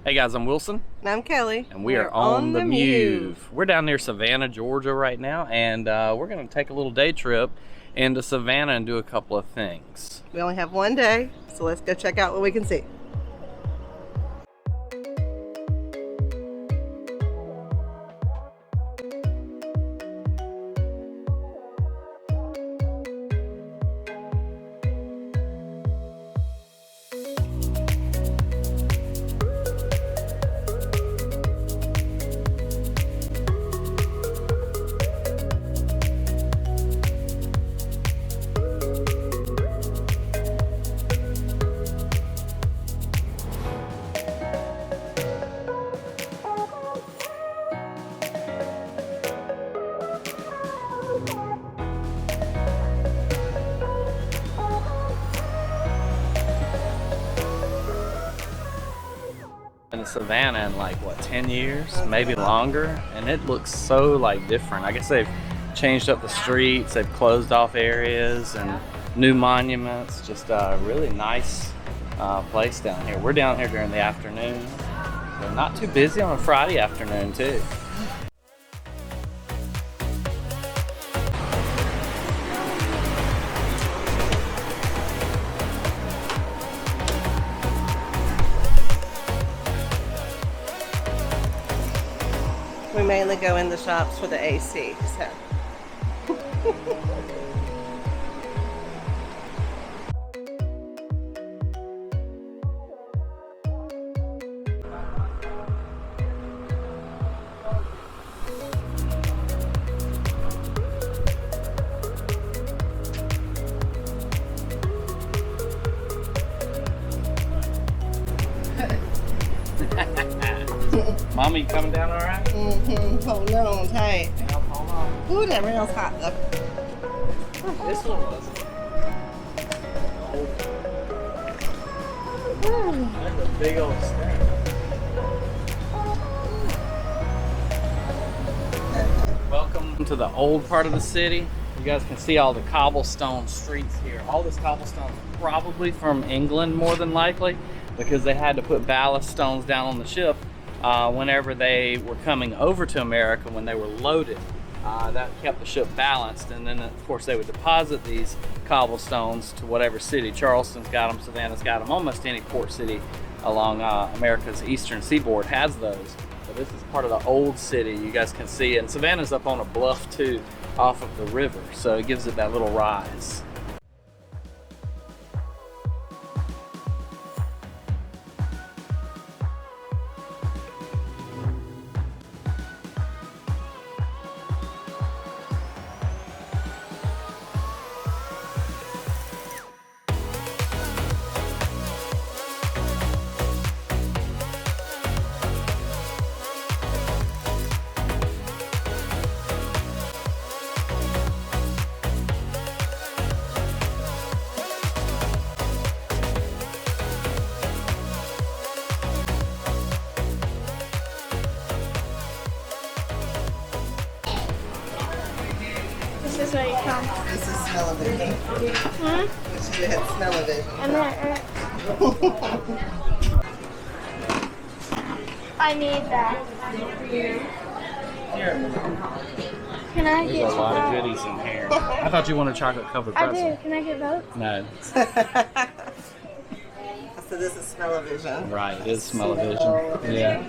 Hey guys, I'm Wilson. And I'm Kelly. And we are on the Mewve. We're down near Savannah, Georgia right now, and we're going to take a little day trip into Savannah and do a couple of things. We only have one day, so let's go check out what we can see. In Savannah in like what, 10 years, maybe longer, and it looks so like different. I guess they've changed up the streets, they've closed off areas and new monuments. Just a really nice place down here. We're down here during the afternoon. We're not too busy on a Friday afternoon too. We mainly go in the shops for the AC, so. Mama, you coming down all right? Mm-hmm. Hold on tight. Yeah, hold on. Ooh, that rail's hot though. This one was. That's a big old stair. Welcome to the old part of the city. You guys can see all the cobblestone streets here. All this cobblestone is probably from England more than likely, because they had to put ballast stones down on the ship whenever they were coming over to America when they were loaded. That kept the ship balanced, and then of course they would deposit these cobblestones to whatever city. Charleston's got them, Savannah's got them, almost any port city along America's eastern seaboard has those. So this is part of the old city, you guys can see, and Savannah's up on a bluff too off of the river, so it gives it that little rise. This is where you come. This is smell-o-vision. Hmm? She had smell-o-vision. I need that. Here. Can I There's get a lot of both? goodies in here. I thought you wanted chocolate covered I pretzel. do. Can I get both? No. So this is smell-o-vision. Right, it is smell-o-vision. Yeah.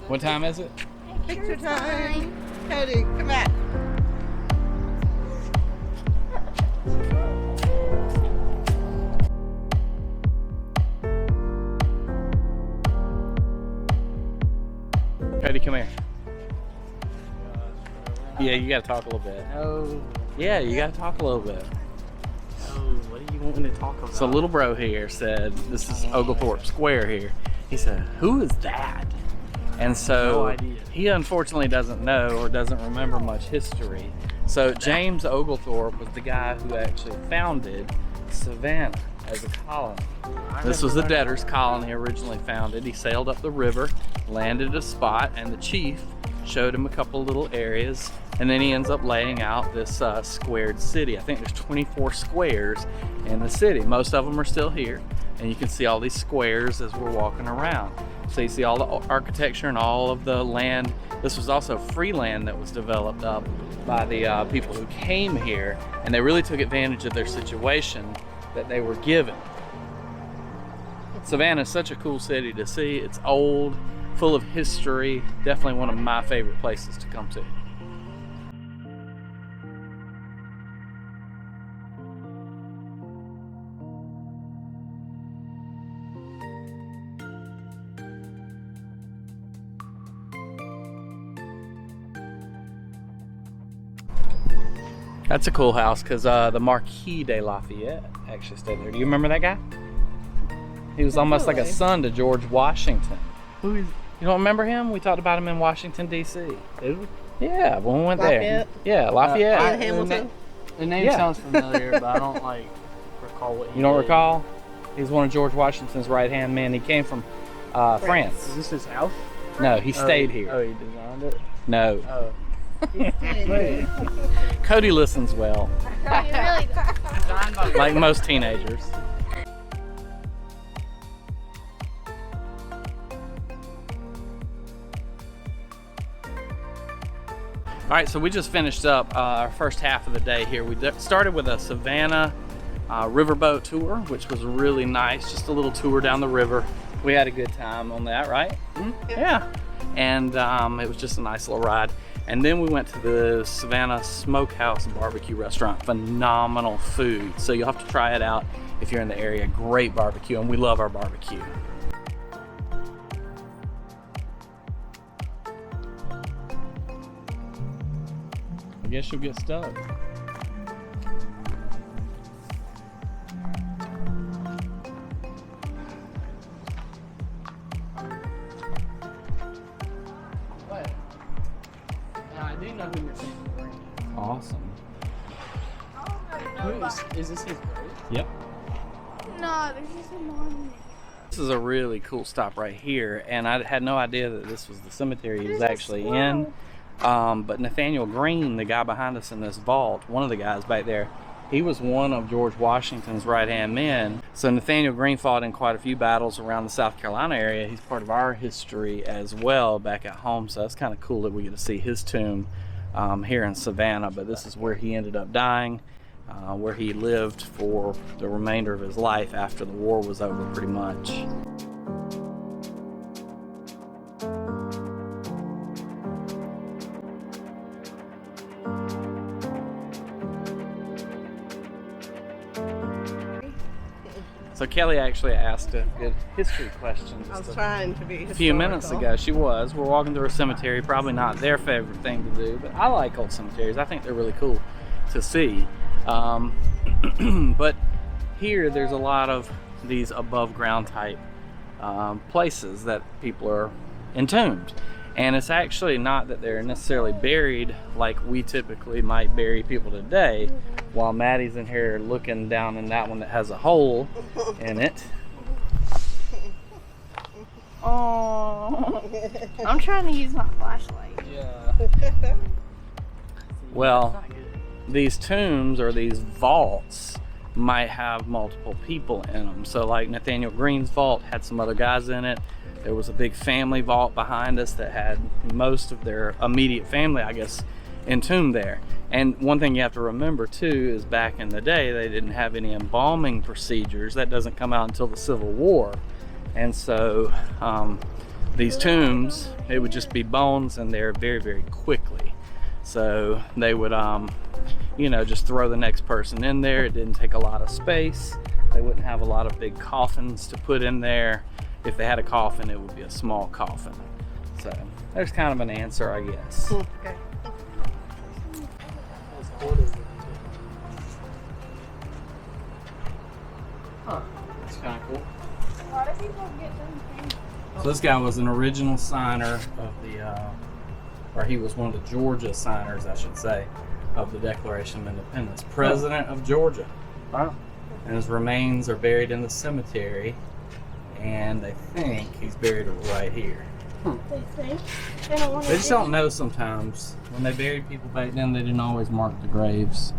What time is it? Picture time. Cody, come back. Cody, come here. Yeah, you gotta talk a little bit. Oh, Yeah, you gotta talk a little bit. what do you want me to talk about? So little bro here said, this is Oglethorpe Square here. He said, who is that? And so No idea. he unfortunately doesn't know or doesn't remember much history. So James Oglethorpe was the guy who actually founded Savannah as a colony. This was the debtor's colony originally founded. He sailed up the river, landed at a spot, and the chief showed him a couple little areas, and then he ends up laying out this squared city. I think there's 24 squares in the city. Most of them are still here, and you can see all these squares as we're walking around. So you see all the architecture and all of the land. This was also free land that was developed up by the people who came here, and they really took advantage of their situation that they were given. Savannah is such a cool city to see. It's old, full of history, definitely one of my favorite places to come to. That's a cool house because the Marquis de Lafayette actually stayed there. Do you remember that guy? He was almost like a Really? son to George Washington. Who is? You don't remember him? We talked about him in Washington, D.C. Did we? Yeah, when we went there. Lafayette? Yeah, Lafayette. In Hamilton? The name Yeah. sounds familiar, but I don't like recall what he You don't did. recall? He's one of George Washington's right-hand men. He came from France. Is this his house? No, he stayed here. Oh, he designed it. No. Oh. Cody listens well, He really does. Designed by like most teenagers. All right, so we just finished up our first half of the day here. We started with a Savannah riverboat tour, which was really nice. Just a little tour down the river. We had a good time on that, right? Yeah. And it was just a nice little ride. And then we went to the Savannah Smokehouse Barbecue Restaurant. Phenomenal food. So you'll have to try it out if you're in the area. Great barbecue, and we love our barbecue. I guess you'll get stuck. What? I do know who you're thinking. Awesome. Is this his grave? Yep. No, there's just a monument. This is a really cool stop right here, and I had no idea that this was the cemetery he was actually in. But Nathaniel Green, the guy behind us in this vault, one of the guys back there, he was one of George Washington's right-hand men. So Nathaniel Green fought in quite a few battles around the South Carolina area. He's part of our history as well back at home, so that's kind of cool that we get to see his tomb here in Savannah. But this is where he ended up dying, where he lived for the remainder of his life after the war was over, pretty much. So Kelly actually asked a good history question I was just trying to be a few minutes ago. She was. We're walking through a cemetery, probably not their favorite thing to do, but I like old cemeteries. I think they're really cool to see. But here there's a lot of these above ground type places that people are entombed. And it's actually not that they're necessarily buried like we typically might bury people today, while Maddie's in here looking down in that one that has a hole in it. Oh, I'm trying to use my flashlight. Yeah. Well, these tombs or these vaults might have multiple people in them. So like Nathaniel Green's vault had some other guys in it. There was a big family vault behind us that had most of their immediate family, I guess, entombed there. And one thing you have to remember too is back in the day they didn't have any embalming procedures. That doesn't come out until the Civil War. And so these tombs, it would just be bones in there very, very quickly. So they would, you know, just throw the next person in there. It didn't take a lot of space. They wouldn't have a lot of big coffins to put in there. If they had a coffin, it would be a small coffin. So there's kind of an answer, I guess. Okay. Huh, that's kind of cool. A lot of people get them things. So this guy was an original signer of the, or he was one of the Georgia signers, I should say, of the Declaration of Independence. President of Georgia. Wow. And his remains are buried in the cemetery, and they think he's buried right here. They think they don't want to. They just don't know sometimes. When they buried people back then, they didn't always mark the graves.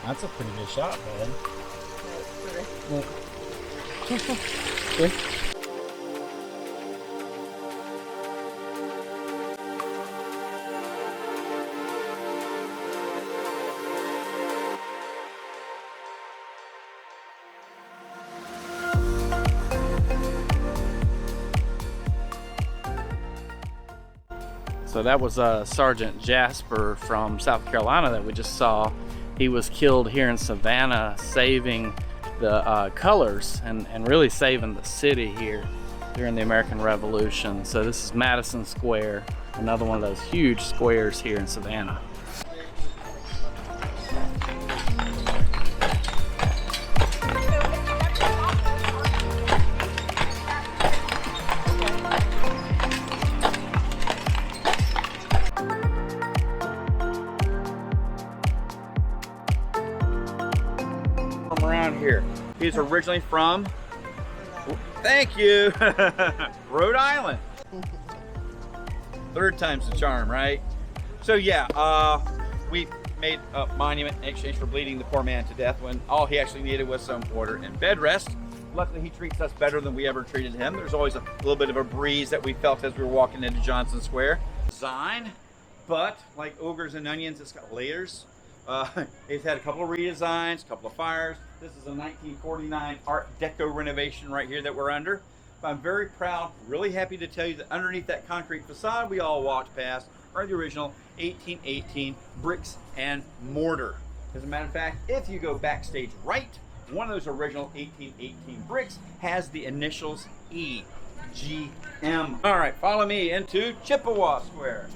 That's a pretty good shot, man. So that was Sergeant Jasper from South Carolina that we just saw. He was killed here in Savannah, saving the colors and really saving the city here during the American Revolution. So this is Madison Square, another one of those huge squares here in Savannah. Around here. He's originally from, thank you, Rhode Island. Third time's the charm, right? So yeah, we made a monument in exchange for bleeding the poor man to death when all he actually needed was some order and bed rest. Luckily, he treats us better than we ever treated him. There's always a little bit of a breeze that we felt as we were walking into Johnson Square. Design, but like ogres and onions, it's got layers. It's had a couple of redesigns, a couple of fires. This is a 1949 Art Deco renovation right here that we're under. But I'm very proud, really happy to tell you that underneath that concrete facade we all walked past are the original 1818 bricks and mortar. As a matter of fact, if you go backstage right, one of those original 1818 bricks has the initials EGM. All right, follow me into Chippewa Square.